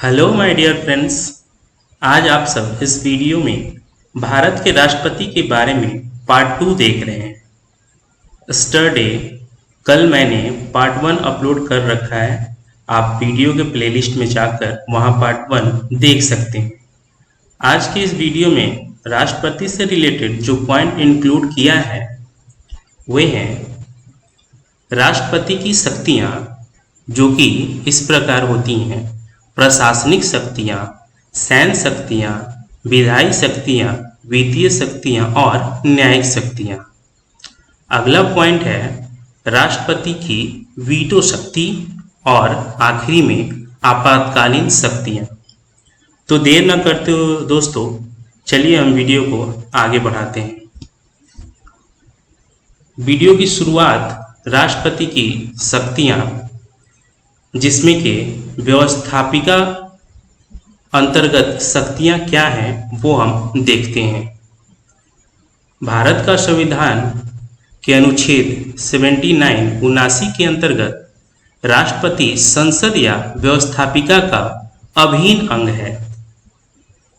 Hello my dear friends. आज आप सब इस वीडियो में भारत के राष्ट्रपति के बारे में पार्ट 2 देख रहे हैं। यस्टरडे कल मैंने पार्ट 1 अपलोड कर रखा है। आप वीडियो के प्लेलिस्ट में जाकर वहां पार्ट 1 देख सकते हैं। आज के इस वीडियो में राष्ट्रपति से रिलेटेड जो पॉइंट इंक्लूड किया है वे हैं राष्ट्रपति की शक्तियां, जो कि इस प्रकार होती हैं: प्रशासनिक शक्तियां, सैन्य शक्तियां, विधायी शक्तियां, वित्तीय शक्तियां और न्यायिक शक्तियां। अगला पॉइंट है राष्ट्रपति की वीटो शक्ति और आखिरी में आपातकालीन शक्तियां। तो देर न करते हो दोस्तों, चलिए हम वीडियो को आगे बढ़ाते हैं। वीडियो की शुरुआत राष्ट्रपति की शक्तियां, जिसमें के व्यवस्थापिका अंतर्गत शक्तियां क्या हैं वो हम देखते हैं। भारत का संविधान के अनुच्छेद 79 के अंतर्गत राष्ट्रपति संसद या व्यवस्थापिका का अभिन्न अंग है।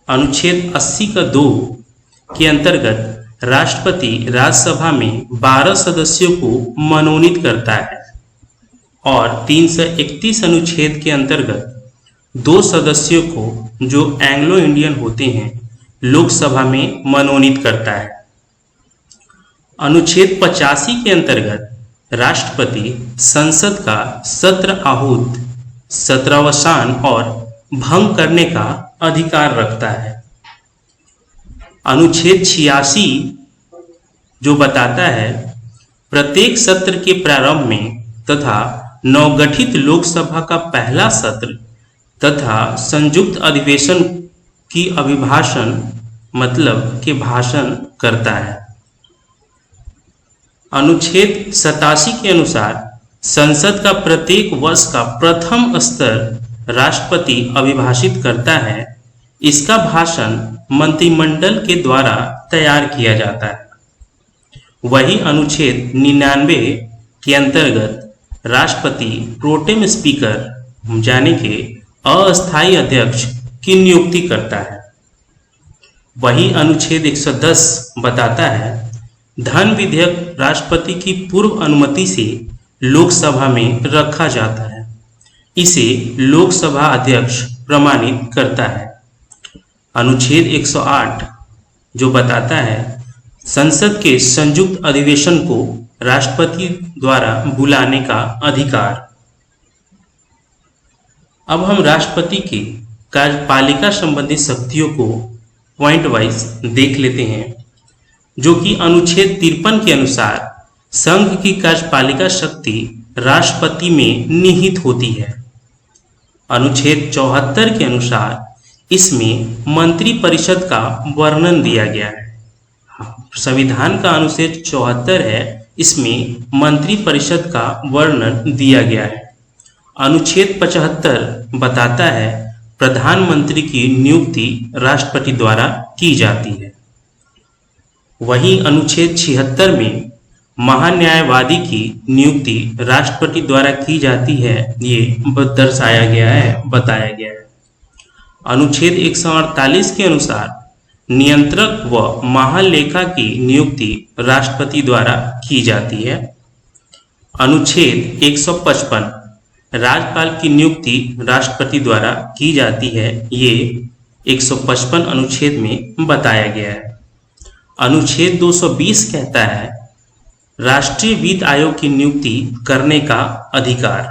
अनुच्छेद 80 का 2 के अंतर्गत राष्ट्रपति राज्यसभा में 12 सदस्यों को मनोनीत करता है और 331 अनुच्छेद के अंतर्गत 2 सदस्यों को, जो एंग्लो इंडियन होते हैं, लोकसभा में मनोनीत करता है। अनुच्छेद 85 के अंतर्गत राष्ट्रपति संसद का सत्र आहूत, सत्रावसान और भंग करने का अधिकार रखता है। अनुच्छेद 86 जो बताता है प्रत्येक सत्र के प्रारंभ में तथा नवगठित लोकसभा का पहला सत्र तथा संयुक्त अधिवेशन की अभिभाषण मतलब के भाषण करता है। अनुच्छेद 87 के अनुसार संसद का प्रत्येक वर्ष का प्रथम स्तर राष्ट्रपति अभिभाषित करता है। इसका भाषण मंत्रिमंडल के द्वारा तैयार किया जाता है। वही अनुच्छेद 99 के अंतर्गत राष्ट्रपति प्रोटेम स्पीकर यानी के अस्थायी अध्यक्ष की नियुक्ति करता है। वही अनुच्छेद 110 बताता है धन विधेयक राष्ट्रपति की पूर्व अनुमति से लोकसभा में रखा जाता है। इसे लोकसभा अध्यक्ष प्रमाणित करता है। अनुच्छेद 108 जो बताता है संसद के संयुक्त अधिवेशन को राष्ट्रपति द्वारा बुलाने का अधिकार। अब हम राष्ट्रपति की कार्यपालिका संबंधी शक्तियों को पॉइंट वाइज देख लेते हैं, जो कि अनुच्छेद 53 के अनुसार संघ की कार्यपालिका शक्ति राष्ट्रपति में निहित होती है। अनुच्छेद 74 के अनुसार इसमें मंत्रिपरिषद का वर्णन दिया गया है। संविधान का अनुच्छेद 74 है, इसमें मंत्रिपरिषद का वर्णन दिया गया है। अनुच्छेद 75 बताता है प्रधानमंत्री की नियुक्ति राष्ट्रपति द्वारा की जाती है। वहीं अनुच्छेद 76 में महान्यायवादी की नियुक्ति राष्ट्रपति द्वारा की जाती है, ये दर्शाया गया है, बताया गया है। अनुच्छेद 148 के अनुसार नियंत्रक व महालेखा की नियुक्ति राष्ट्रपति द्वारा की जाती है। अनुच्छेद 155 राज्यपाल की नियुक्ति राष्ट्रपति द्वारा की जाती है, ये 155 अनुच्छेद में बताया गया है। अनुच्छेद 220 कहता है राष्ट्रीय वित्त आयोग की नियुक्ति करने का अधिकार।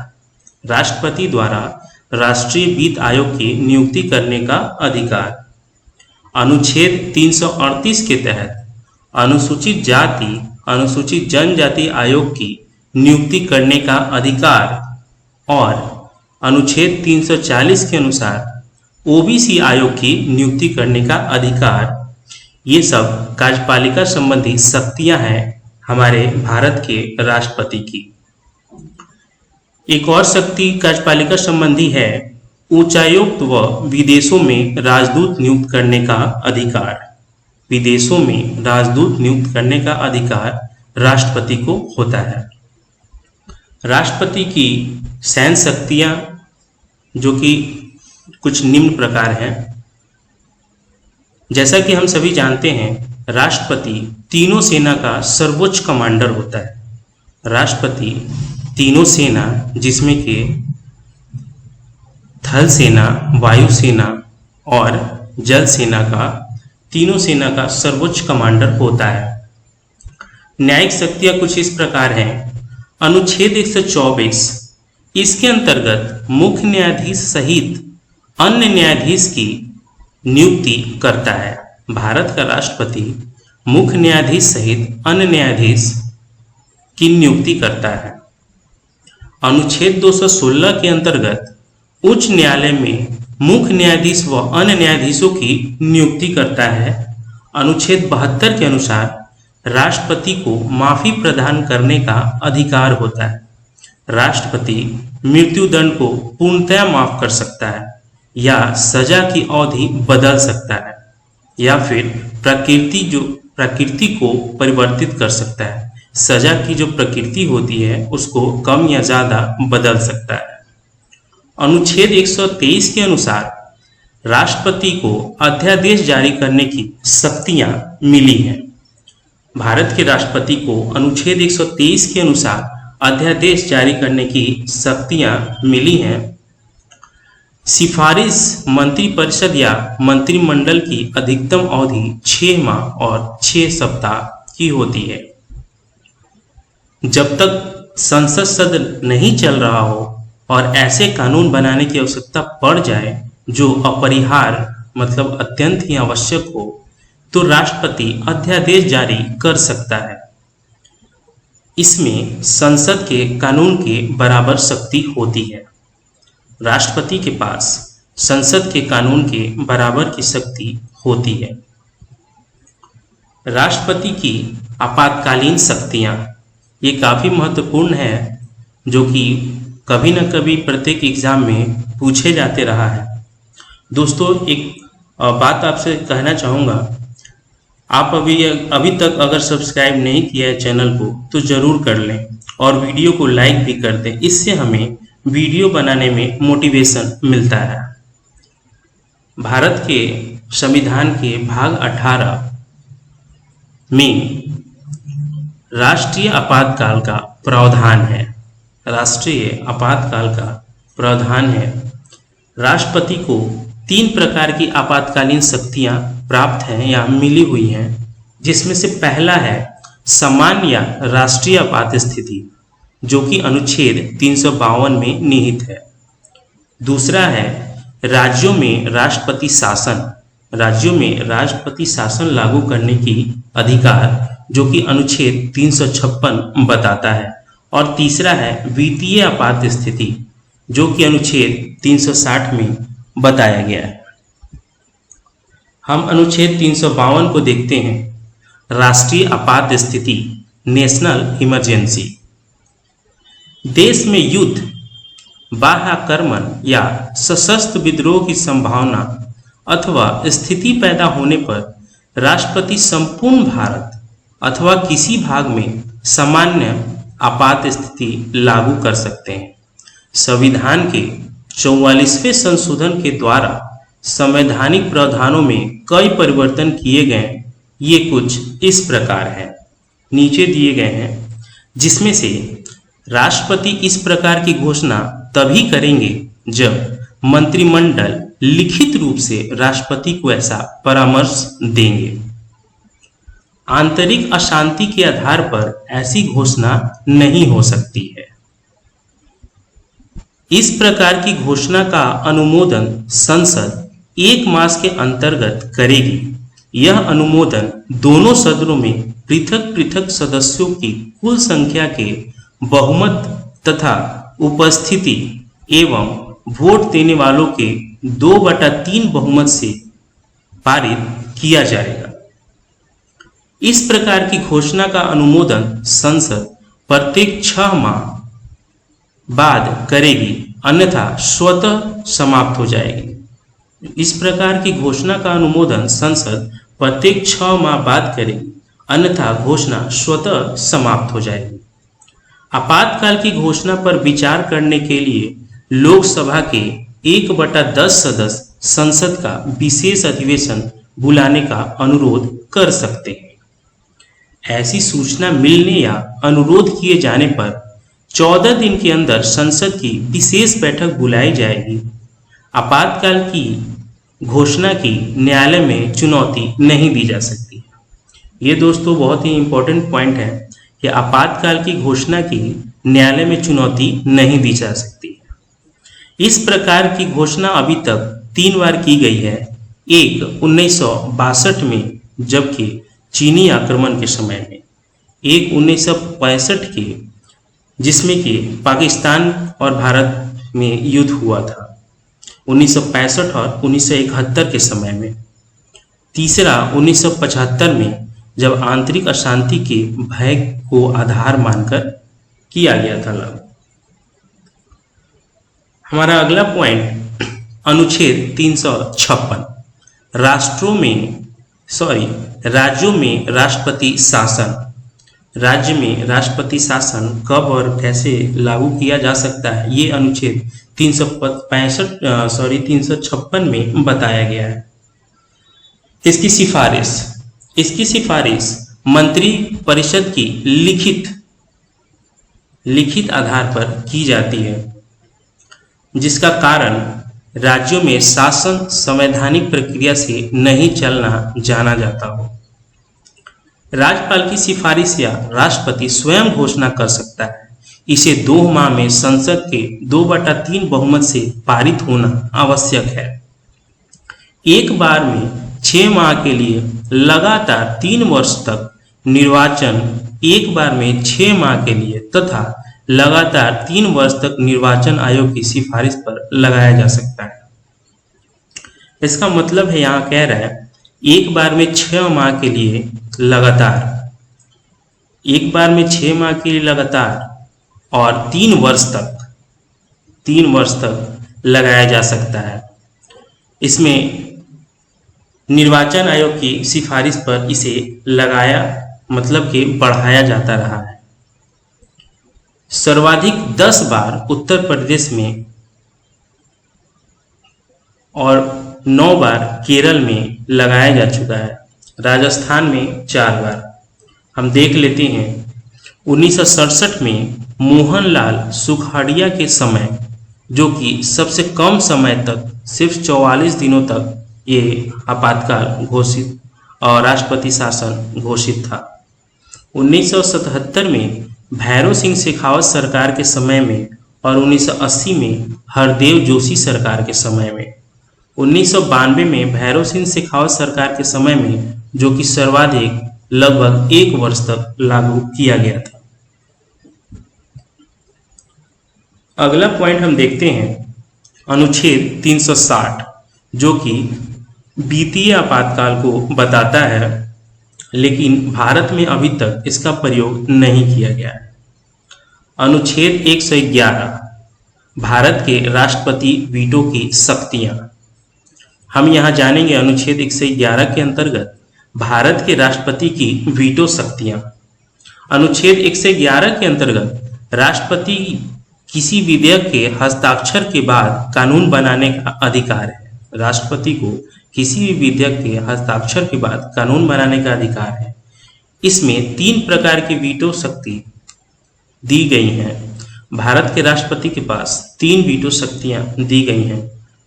राष्ट्रपति द्वारा राष्ट्रीय वित्त आयोग की नियुक्ति करने का अधिकार। अनुच्छेद 338 के तहत अनुसूचित जाति अनुसूचित जनजाति आयोग की नियुक्ति करने का अधिकार और अनुच्छेद 340 के अनुसार ओबीसी आयोग की नियुक्ति करने का अधिकार। ये सब कार्यपालिका संबंधी शक्तियां हैं हमारे भारत के राष्ट्रपति की। एक और शक्ति कार्यपालिका संबंधी है उच्चायुक्त व विदेशों में राजदूत नियुक्त करने का अधिकार। विदेशों में राजदूत नियुक्त करने का अधिकार राष्ट्रपति को होता है। राष्ट्रपति की सैन्य शक्तियां, जो कि कुछ निम्न प्रकार हैं। जैसा कि हम सभी जानते हैं, राष्ट्रपति तीनों सेना का सर्वोच्च कमांडर होता है। राष्ट्रपति तीनों सेना, जिसमें कि थल सेना, वायु सेना और जल सेना का, तीनों सेना का सर्वोच्च कमांडर होता है। न्यायिक शक्तियां कुछ इस प्रकार हैं। अनुच्छेद 124 इसके अंतर्गत मुख्य न्यायाधीश सहित अन्य न्यायाधीश की नियुक्ति करता है। भारत का राष्ट्रपति मुख्य न्यायाधीश सहित अन्य न्यायाधीश की नियुक्ति करता है। अनुच्छेद 216 के अंतर्गत उच्च न्यायालय में मुख्य न्यायाधीश व अन्य न्यायाधीशों की नियुक्ति करता है। अनुच्छेद 72 के अनुसार राष्ट्रपति को माफी प्रदान करने का अधिकार होता है। राष्ट्रपति मृत्युदंड को पूर्णतया माफ कर सकता है या सजा की अवधि बदल सकता है या फिर प्रकृति को परिवर्तित कर सकता है। सजा की जो प्रकृति होती है उसको कम या ज्यादा बदल सकता है। अनुच्छेद 123 के अनुसार राष्ट्रपति को अध्यादेश जारी करने की शक्तियां मिली हैं। भारत के राष्ट्रपति को अनुच्छेद 123 के अनुसार अध्यादेश जारी करने की शक्तियां मिली हैं। सिफारिश मंत्रिपरिषद या मंत्रिमंडल की अधिकतम अवधि 6 माह और 6 सप्ताह की होती है। जब तक संसद सदन नहीं चल रहा हो और ऐसे कानून बनाने की आवश्यकता पड़ जाए जो अपरिहार्य मतलब अत्यंत ही आवश्यक हो, तो राष्ट्रपति अध्यादेश जारी कर सकता है। इसमें संसद के कानून के बराबर शक्ति होती है। राष्ट्रपति के पास संसद के कानून के बराबर की शक्ति होती है। राष्ट्रपति की आपातकालीन शक्तियां ये काफी महत्वपूर्ण है, जो कि कभी न कभी प्रत्येक एग्जाम में पूछे जाते रहा है। दोस्तों, एक बात आपसे कहना चाहूँगा, आप अभी तक अगर सब्सक्राइब नहीं किया है चैनल को तो ज़रूर कर लें और वीडियो को लाइक भी कर दें। इससे हमें वीडियो बनाने में मोटिवेशन मिलता है। भारत के संविधान के भाग 18 में राष्ट्रीय आपातकाल का प्रावधान है। राष्ट्रीय आपातकाल का प्रावधान है। राष्ट्रपति को 3 प्रकार की आपातकालीन शक्तियां प्राप्त हैं या मिली हुई हैं, जिसमें से पहला है सामान्य या राष्ट्रीय आपात स्थिति, जो कि अनुच्छेद 352 में निहित है। दूसरा है राज्यों में राष्ट्रपति शासन, राज्यों में राष्ट्रपति शासन लागू करने की अधिकार, जो कि अनुच्छेद 356 बताता है। और तीसरा है वित्तीय आपात स्थिति, जो कि अनुच्छेद 360 में बताया गया है। हम अनुच्छेद 352 को देखते हैं। राष्ट्रीय आपात स्थिति, नेशनल इमरजेंसी। देश में युद्ध, बाह्य आक्रमण या सशस्त्र विद्रोह की संभावना अथवा स्थिति पैदा होने पर राष्ट्रपति संपूर्ण भारत अथवा किसी भाग में सामान्य आपात स्थिति लागू कर सकते हैं। संविधान के 44वें संशोधन के द्वारा संवैधानिक प्रावधानों में कई परिवर्तन किए गए। ये कुछ इस प्रकार हैं, नीचे दिए गए हैं, जिसमें से राष्ट्रपति इस प्रकार की घोषणा तभी करेंगे जब मंत्रिमंडल लिखित रूप से राष्ट्रपति को ऐसा परामर्श देंगे। आंतरिक अशांति के आधार पर ऐसी घोषणा नहीं हो सकती है। इस प्रकार की घोषणा का अनुमोदन संसद 1 मास के अंतर्गत करेगी। यह अनुमोदन दोनों सदनों में पृथक पृथक सदस्यों की कुल संख्या के बहुमत तथा उपस्थिति एवं वोट देने वालों के 2/3 बहुमत से पारित किया जाएगा। इस प्रकार की घोषणा का अनुमोदन संसद प्रत्येक 6 माह बाद करेगी, अन्यथा स्वतः समाप्त हो जाएगी। इस प्रकार की घोषणा का अनुमोदन संसद प्रत्येक 6 माह बाद करेगी, अन्यथा घोषणा स्वतः समाप्त हो जाएगी। आपातकाल की घोषणा पर विचार करने के लिए लोकसभा के 1/10 सदस्य संसद का विशेष अधिवेशन बुलाने का अनुरोध कर सकते हैं। ऐसी सूचना मिलने या अनुरोध किए जाने पर 14 दिन के अंदर संसद की विशेष बैठक बुलाई जाएगी। आपातकाल की घोषणा की न्यायालय में चुनौती नहीं दी जा सकती। ये दोस्तों बहुत ही इंपॉर्टेंट पॉइंट है कि आपातकाल की घोषणा की न्यायालय में चुनौती नहीं दी जा सकती। इस प्रकार की घोषणा अभी तक 3 बार की गई है। एक 1962 में जबकि चीनी आक्रमण के समय में, एक 1965 के जिसमें कि पाकिस्तान और भारत में युद्ध हुआ था 1965 और 1971 के समय में, तीसरा 1975 में जब आंतरिक अशांति के भय को आधार मानकर किया गया था लागू। हमारा अगला पॉइंट अनुच्छेद 356 राज्यों में राष्ट्रपति शासन। राज्य में राष्ट्रपति शासन कब और कैसे लागू किया जा सकता है, ये अनुच्छेद 356 में बताया गया है। इसकी सिफारिश मंत्री परिषद की लिखित आधार पर की जाती है, जिसका कारण राज्यों में शासन संवैधानिक प्रक्रिया से नहीं चलना जाना जाता हो। राज्यपाल की सिफारिश या राष्ट्रपति स्वयं घोषणा कर सकता है। इसे 2 माह में संसद के 2/3 बहुमत से पारित होना आवश्यक है। एक बार में 6 माह के लिए लगातार 3 वर्ष तक निर्वाचन, एक बार में 6 माह के लिए तथा लगातार 3 वर्ष तक निर्वाचन आयोग की सिफारिश पर लगाया जा सकता है। इसका मतलब है, यहाँ कह रहा है एक बार में 6 माह के लिए लगातार, एक बार में 6 माह के लिए लगातार और 3 वर्ष तक लगाया जा सकता है। इसमें निर्वाचन आयोग की सिफारिश पर इसे लगाया मतलब कि बढ़ाया जाता रहा है। सर्वाधिक 10 बार उत्तर प्रदेश में और 9 बार केरल में लगाया जा चुका है। राजस्थान में 4 बार। हम देख लेते हैं 1967 में मोहनलाल सुखाड़िया के समय, जो कि सबसे कम समय तक सिर्फ 44 दिनों तक ये आपातकाल घोषित और राष्ट्रपति शासन घोषित था। 1977 में भैरों सिंह शेखावत सरकार के समय में और 1980 में हरदेव जोशी सरकार के समय में। 1992 में भैरों सिंह शेखावत सरकार के समय में, जो कि सर्वाधिक लगभग 1 वर्ष तक लागू किया गया था। अगला पॉइंट हम देखते हैं अनुच्छेद 360, जो कि वित्तीय आपातकाल को बताता है, लेकिन भारत में अभी तक इसका प्रयोग नहीं किया गया है। अनुच्छेद 111 भारत के राष्ट्रपति वीटो की शक्तियां। हम यहाँ जानेंगे अनुच्छेद 111 के अंतर्गत भारत के राष्ट्रपति की वीटो शक्तियां। अनुच्छेद 111 के अंतर्गत राष्ट्रपति किसी विधेयक के हस्ताक्षर के बाद कानून बनाने का अधिकार है। राष्ट्रपति को किसी भी विधेयक के हस्ताक्षर के बाद कानून बनाने का अधिकार है। इसमें 3 प्रकार की वीटो शक्ति दी गई हैं। भारत के राष्ट्रपति के पास 3 वीटो शक्तियां दी गई हैं।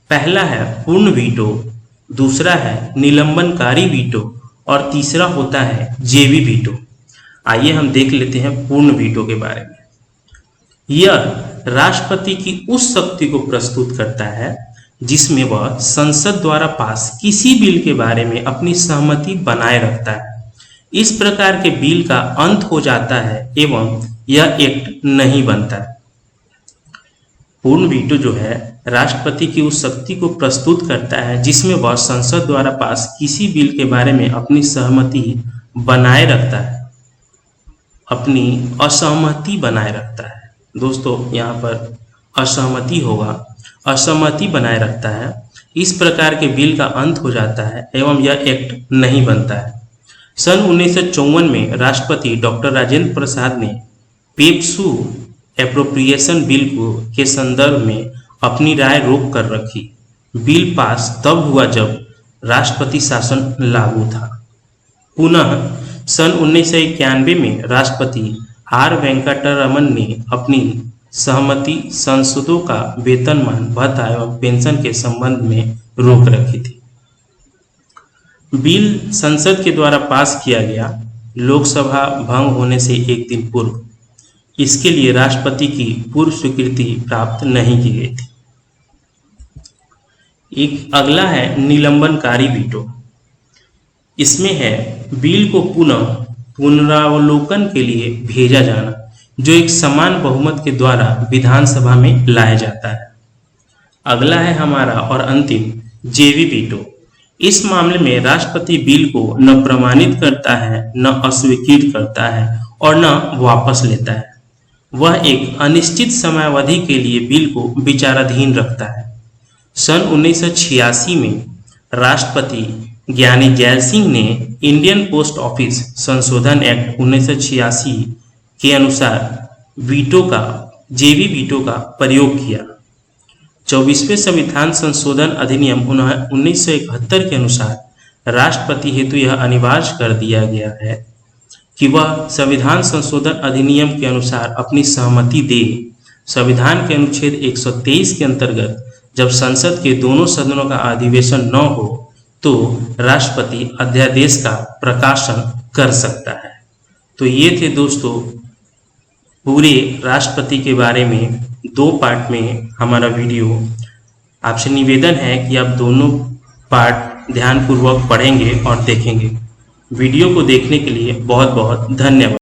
पहला है पूर्ण वीटो, दूसरा है निलंबनकारी वीटो और तीसरा होता है जेवी वीटो। आइए हम देख लेते हैं पूर्ण वीटो के बारे में। यह राष्ट्रपति की उस शक्ति को प्रस्तुत करता है जिसमें वह संसद द्वारा पास किसी बिल के बारे में अपनी सहमति बनाए रखता है। इस प्रकार के बिल का अंत हो जाता है एवं यह एक्ट नहीं बनता है। पूर्ण वीटो जो है राष्ट्रपति की उस शक्ति को प्रस्तुत करता है जिसमें वह संसद द्वारा पास किसी बिल के बारे में अपनी सहमति बनाए रखता है, अपनी असहमति बनाए रखता है। दोस्तों यहाँ पर असहमति होगा, असहमति बनाए रखता है। इस प्रकार के बिल का अंत हो जाता है एवं यह एक्ट नहीं बनता है। सन 1954 में राष्ट्रपति डॉक्टर राजेंद्र प्रसाद ने पेप्सू एप्रोप्रिएशन बिल को के संदर्भ में अपनी राय रोक कर रखी। बिल पास तब हुआ जब राष्ट्रपति शासन लागू था। पुनः सन 1991 में राष्ट्रपति आर वेंकटरमन ने अपनी सहमति सांसदों का वेतनमान, भत्ता एवं पेंशन के संबंध में रोक रखी थी। बिल संसद के द्वारा पास किया गया लोकसभा भंग होने से एक दिन पूर्व। इसके लिए राष्ट्रपति की पूर्व स्वीकृति प्राप्त नहीं की गई थी। एक अगला है निलंबनकारी वीटो। इसमें है बिल को पुनरावलोकन के लिए भेजा जाना, जो एक समान बहुमत के द्वारा विधानसभा में लाया जाता है। अगला है हमारा और अंतिम जेवी वीटो। इस मामले में राष्ट्रपति बिल को न प्रमाणित करता है, न अस्वीकृत करता है और न वापस लेता है। वह एक अनिश्चित समयावधि के लिए बिल को विचाराधीन रखता है। सन 1986 में राष्ट्रपति ज्ञानी जैल सिंह ने इंडियन पोस्ट ऑफिस संशोधन एक्ट 1986 के अनुसार जेवी वीटो का प्रयोग किया। 24वें संविधान संशोधन अधिनियम 1971 के अनुसार राष्ट्रपति हेतु यह अनिवार्य कर दिया गया है कि वह संविधान संशोधन अधिनियम के अनुसार अपनी सहमति दे। संविधान के अनुच्छेद 123 के अंतर्गत जब संसद के दोनों सदनों का अधिवेशन न हो तो राष्ट्रपति अध्यादेश का प्रकाशन कर सकता है। तो ये थे दोस्तों पूरे राष्ट्रपति के बारे में 2 पार्ट में हमारा वीडियो। आपसे निवेदन है कि आप दोनों पार्ट ध्यानपूर्वक पढ़ेंगे और देखेंगे। वीडियो को देखने के लिए बहुत बहुत धन्यवाद।